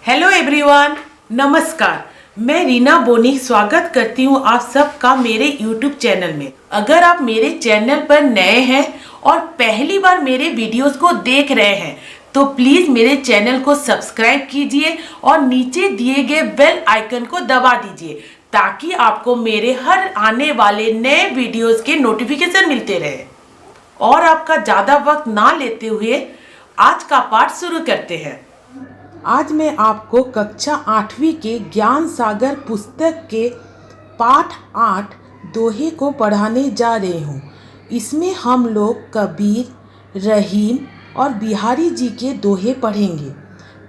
Hello everyone, नमस्कार। मैं रीना बोनी स्वागत करती हूँ आप सबका मेरे यूट्यूब चैनल में। अगर आप मेरे चैनल पर नए हैं और पहली बार मेरे वीडियोस को देख रहे हैं तो प्लीज़ मेरे चैनल को सब्सक्राइब कीजिए और नीचे दिए गए बेल आइकन को दबा दीजिए ताकि आपको मेरे हर आने वाले नए वीडियोस के नोटिफिकेशन मिलते रहे। और आपका ज़्यादा वक्त ना लेते हुए आज का पाठ शुरू करते हैं। आज मैं आपको कक्षा 8वीं के ज्ञान सागर पुस्तक के पाठ 8 दोहे को पढ़ाने जा रही हूँ। इसमें हम लोग कबीर, रहीम और बिहारी जी के दोहे पढ़ेंगे।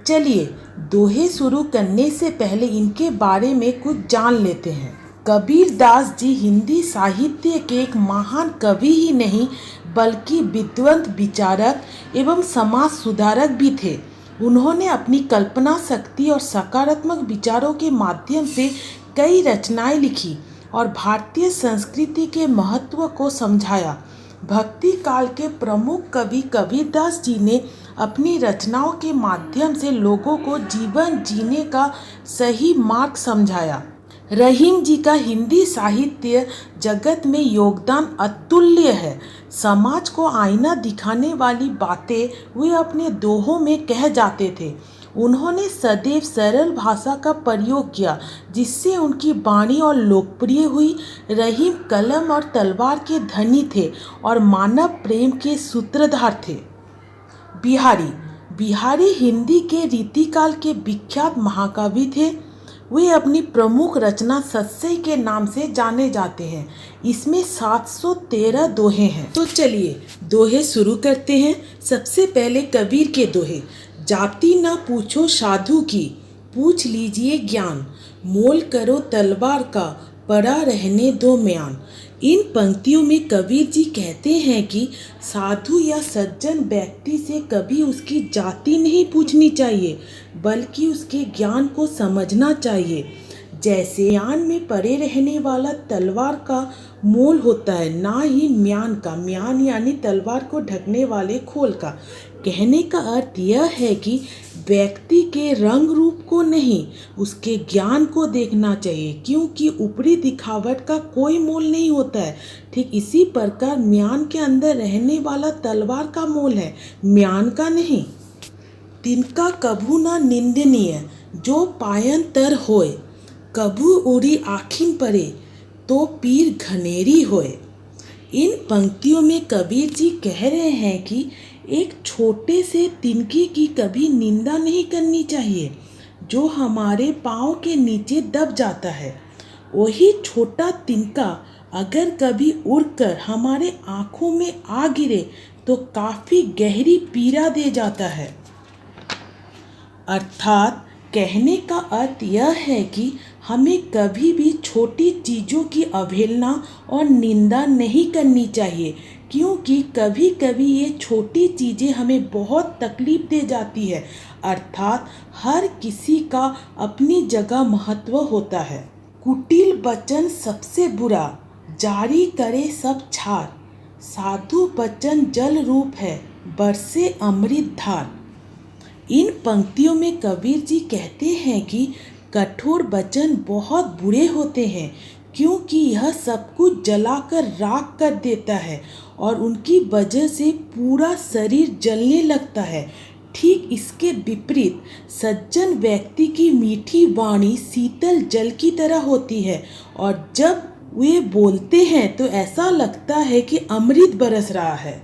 चलिए दोहे शुरू करने से पहले इनके बारे में कुछ जान लेते हैं। कबीर दास जी हिंदी साहित्य के एक महान कवि ही नहीं बल्कि विद्वत विचारक एवं समाज सुधारक भी थे। उन्होंने अपनी कल्पना शक्ति और सकारात्मक विचारों के माध्यम से कई रचनाएं लिखी और भारतीय संस्कृति के महत्व को समझाया। भक्ति काल के प्रमुख कवि कबीरदास जी ने अपनी रचनाओं के माध्यम से लोगों को जीवन जीने का सही मार्ग समझाया। रहीम जी का हिंदी साहित्य जगत में योगदान अतुल्य है। समाज को आईना दिखाने वाली बातें वे अपने दोहों में कह जाते थे। उन्होंने सदैव सरल भाषा का प्रयोग किया जिससे उनकी वाणी और लोकप्रिय हुई। रहीम कलम और तलवार के धनी थे और मानव प्रेम के सूत्रधार थे। बिहारी हिंदी के रीतिकाल के विख्यात महाकवि थे। वे अपनी प्रमुख रचना सत्सई के नाम से जाने जाते हैं। इसमें 713 दोहे हैं। तो चलिए दोहे शुरू करते हैं। सबसे पहले कबीर के दोहे। जाति ना पूछो साधु की, पूछ लीजिए ज्ञान, मोल करो तलवार का, पड़ा रहने दो म्यान। इन पंक्तियों में कबीर जी कहते हैं कि साधु या सज्जन व्यक्ति से कभी उसकी जाति नहीं पूछनी चाहिए बल्कि उसके ज्ञान को समझना चाहिए। जैसे म्यान में पड़े रहने वाला तलवार का मोल होता है, ना ही म्यान का। म्यान यानी तलवार को ढकने वाले खोल का। कहने का अर्थ यह है कि व्यक्ति के रंग रूप को नहीं उसके ज्ञान को देखना चाहिए, क्योंकि ऊपरी दिखावट का कोई मोल नहीं होता है। ठीक इसी प्रकार म्यान के अंदर रहने वाला तलवार का मोल है, म्यान का नहीं। तिनका कभू ना निंदनीय जो पायन तर होए, कभू उड़ी आखिन परे तो पीर घनेरी होए। इन पंक्तियों में कबीर जी कह रहे हैं कि एक छोटे से तिनके की कभी निंदा नहीं करनी चाहिए जो हमारे पाँव के नीचे दब जाता है। वही छोटा तिनका अगर कभी उड़कर हमारे आँखों में आ गिरे तो काफ़ी गहरी पीड़ा दे जाता है। अर्थात कहने का अर्थ यह है कि हमें कभी भी छोटी चीज़ों की अवहेलना और निंदा नहीं करनी चाहिए, क्योंकि कभी कभी ये छोटी चीज़ें हमें बहुत तकलीफ दे जाती है। अर्थात हर किसी का अपनी जगह महत्व होता है। कुटिल वचन सबसे बुरा, जारी करे सब छार, साधु वचन जल रूप है, बरसे अमृत धार। इन पंक्तियों में कबीर जी कहते हैं कि कठोर वचन बहुत बुरे होते हैं, क्योंकि यह सब कुछ जलाकर राख कर देता है और उनकी वजह से पूरा शरीर जलने लगता है। ठीक इसके विपरीत सज्जन व्यक्ति की मीठी वाणी शीतल जल की तरह होती है और जब वे बोलते हैं तो ऐसा लगता है कि अमृत बरस रहा है।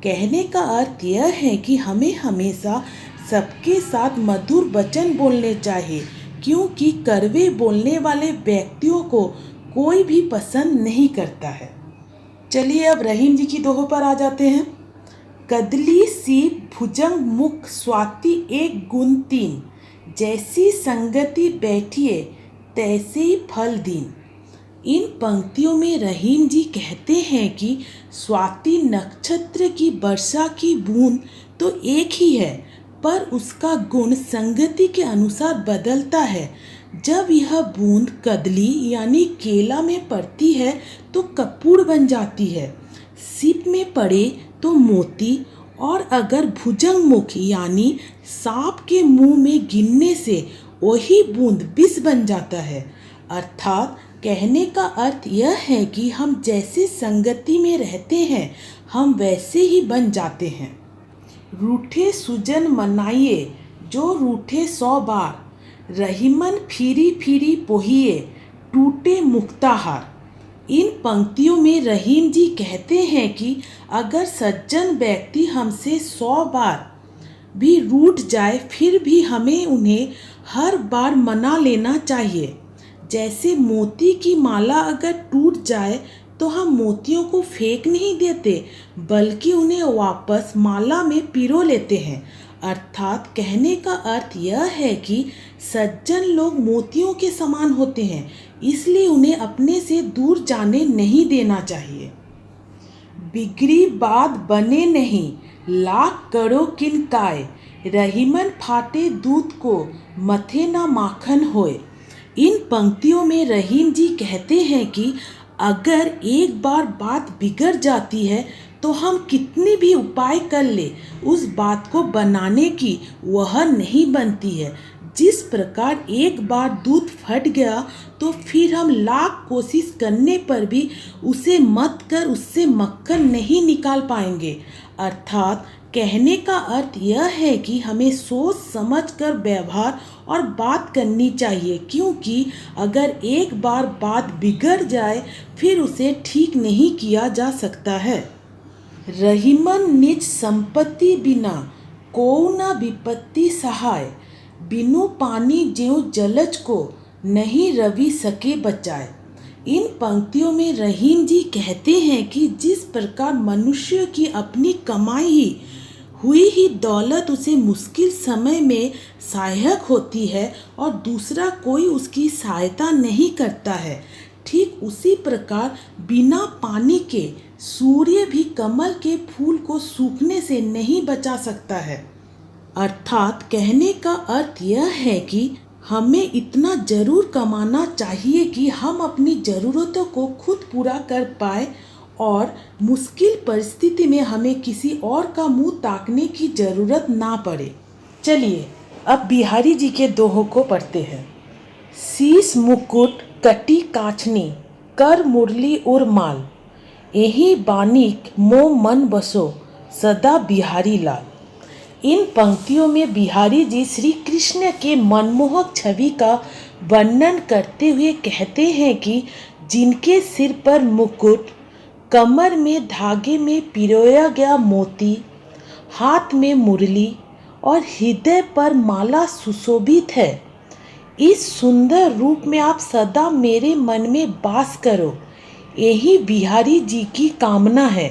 कहने का अर्थ यह है कि हमें हमेशा सबके साथ मधुर वचन बोलने चाहिए, क्योंकि कड़वे बोलने वाले व्यक्तियों को कोई भी पसंद नहीं करता है। चलिए अब रहीम जी की दोहों पर आ जाते हैं। कदली सी भुजंग मुख स्वाति एक गुण तीन, जैसी संगति बैठिए तैसे ही फल दीन। इन पंक्तियों में रहीम जी कहते हैं कि स्वाति नक्षत्र की वर्षा की बूंद तो एक ही है, पर उसका गुण संगति के अनुसार बदलता है। जब यह बूंद कदली यानी केला में पड़ती है तो कपूर बन जाती है, सीप में पड़े तो मोती और अगर भुजंग मुख यानी सांप के मुंह में गिरने से वही बूंद विष बन जाता है। अर्थात कहने का अर्थ यह है कि हम जैसे संगति में रहते हैं हम वैसे ही बन जाते हैं। रूठे सुजन मनाइए जो रूठे 100 बार, रहीमन फिरी फिरी पोहिए टूटे मुक्ताहार। इन पंक्तियों में रहीम जी कहते हैं कि अगर सज्जन व्यक्ति हमसे 100 बार भी रूठ जाए फिर भी हमें उन्हें हर बार मना लेना चाहिए। जैसे मोती की माला अगर टूट जाए तो हम मोतियों को फेंक नहीं देते बल्कि उन्हें वापस माला में पिरो लेते हैं। अर्थात कहने का अर्थ यह है कि सज्जन लोग मोतियों के समान होते हैं, इसलिए उन्हें अपने से दूर जाने नहीं देना चाहिए। बिगड़ी बात बने नहीं लाख करो किनकाय, रहीमन फाटे दूध को मथे ना माखन होए। इन पंक्तियों में रहीम जी कहते हैं कि अगर एक बार बात बिगड़ जाती है तो हम कितनी भी उपाय कर ले उस बात को बनाने की वह नहीं बनती है। जिस प्रकार एक बार दूध फट गया तो फिर हम लाख कोशिश करने पर भी उसे मत कर उससे मक्खन नहीं निकाल पाएंगे। अर्थात कहने का अर्थ यह है कि हमें सोच समझ कर व्यवहार और बात करनी चाहिए, क्योंकि अगर एक बार बात बिगड़ जाए फिर उसे ठीक नहीं किया जा सकता है। रहीमन निज संपत्ति बिना को न विपत्ति सहाय, बिनु पानी ज्यों जलज को नहीं रवि सके बचाए। इन पंक्तियों में रहीम जी कहते हैं कि जिस प्रकार मनुष्य की अपनी कमाई हुई ही दौलत उसे मुश्किल समय में सहायक होती है और दूसरा कोई उसकी सहायता नहीं करता है, ठीक उसी प्रकार बिना पानी के सूर्य भी कमल के फूल को सूखने से नहीं बचा सकता है। अर्थात कहने का अर्थ यह है कि हमें इतना जरूर कमाना चाहिए कि हम अपनी ज़रूरतों को खुद पूरा कर पाए और मुश्किल परिस्थिति में हमें किसी और का मुंह ताकने की ज़रूरत ना पड़े। चलिए अब बिहारी जी के दोहों को पढ़ते हैं। शीश मुकुट कटी काछनी कर मुरली उर माल, यही बानिक मो मन बसो सदा बिहारी लाल। इन पंक्तियों में बिहारी जी श्री कृष्ण के मनमोहक छवि का वर्णन करते हुए कहते हैं कि जिनके सिर पर मुकुट, कमर में धागे में पिरोया गया मोती, हाथ में मुरली और हृदय पर माला सुशोभित है, इस सुंदर रूप में आप सदा मेरे मन में वास करो, यही बिहारी जी की कामना है।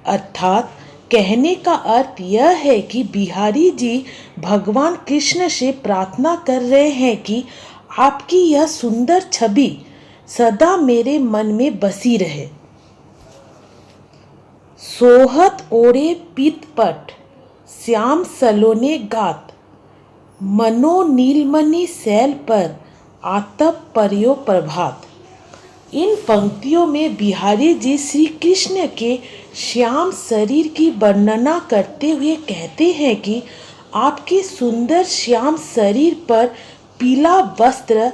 अर्थात कहने का अर्थ यह है कि बिहारी जी भगवान कृष्ण से प्रार्थना कर रहे हैं कि आपकी यह सुंदर छवि सदा मेरे मन में बसी रहे। सोहत ओरे पीतपट श्याम सलोने गात, मनो नीलमणि शैल पर आतप पर्यो प्रभात। इन पंक्तियों में बिहारी जी श्री कृष्ण के श्याम शरीर की वर्णना करते हुए कहते हैं कि आपके सुंदर श्याम शरीर पर पीला वस्त्र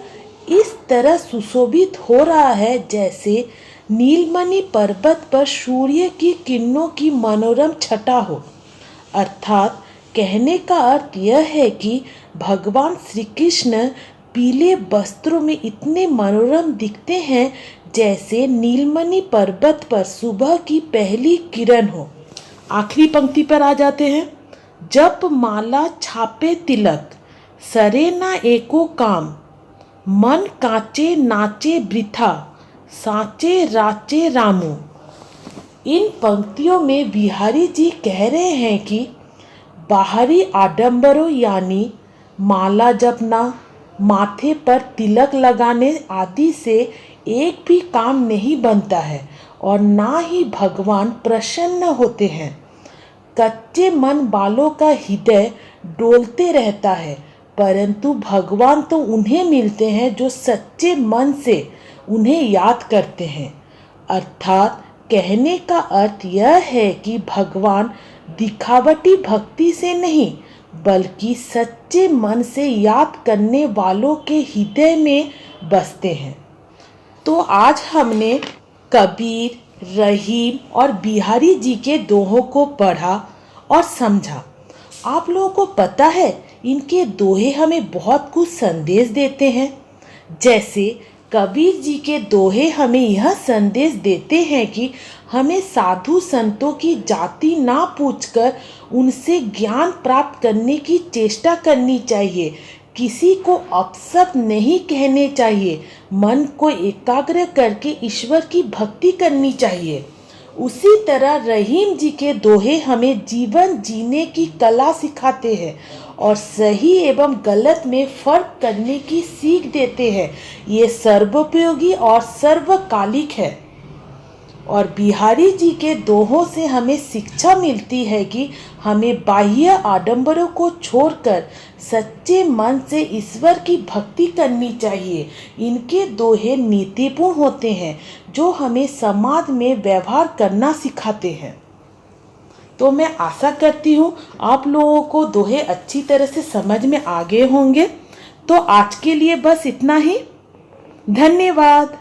इस तरह सुशोभित हो रहा है जैसे नीलमणि पर्वत पर सूर्य की किरणों की मनोरम छटा हो। अर्थात कहने का अर्थ यह है कि भगवान श्री कृष्ण पीले वस्त्रों में इतने मनोरम दिखते हैं जैसे नीलमणि पर्वत पर सुबह की पहली किरण हो। आखिरी पंक्ति पर आ जाते हैं। जप माला छापे तिलक, सरे ना एको काम, मन कांचे नाचे वृथा, साचे राचे रामू। इन पंक्तियों में बिहारी जी कह रहे हैं कि बाहरी आडंबरों यानी माला जपना, माथे पर तिलक लगाने आदि से एक भी काम नहीं बनता है और ना ही भगवान प्रसन्न होते हैं। कच्चे मन वालों का हृदय डोलते रहता है, परंतु भगवान तो उन्हें मिलते हैं जो सच्चे मन से उन्हें याद करते हैं। अर्थात कहने का अर्थ यह है कि भगवान दिखावटी भक्ति से नहीं बल्कि सच्चे मन से याद करने वालों के हृदय में बसते हैं। तो आज हमने कबीर, रहीम और बिहारी जी के दोहों को पढ़ा और समझा। आप लोगों को पता है इनके दोहे हमें बहुत कुछ संदेश देते हैं। जैसे कबीर जी के दोहे हमें यह संदेश देते हैं कि हमें साधु संतों की जाति ना पूछकर उनसे ज्ञान प्राप्त करने की चेष्टा करनी चाहिए। किसी को अपशब्द नहीं कहने चाहिए। मन को एकाग्र करके ईश्वर की भक्ति करनी चाहिए। उसी तरह रहीम जी के दोहे हमें जीवन जीने की कला सिखाते हैं और सही एवं गलत में फर्क करने की सीख देते हैं। ये सर्वोपयोगी और सर्वकालिक है। और बिहारी जी के दोहों से हमें शिक्षा मिलती है कि हमें बाह्य आडंबरों को छोड़कर सच्चे मन से ईश्वर की भक्ति करनी चाहिए। इनके दोहे नीतिपूर्ण होते हैं जो हमें समाज में व्यवहार करना सिखाते हैं। तो मैं आशा करती हूँ आप लोगों को दोहे अच्छी तरह से समझ में आ गए होंगे। तो आज के लिए बस इतना ही। धन्यवाद।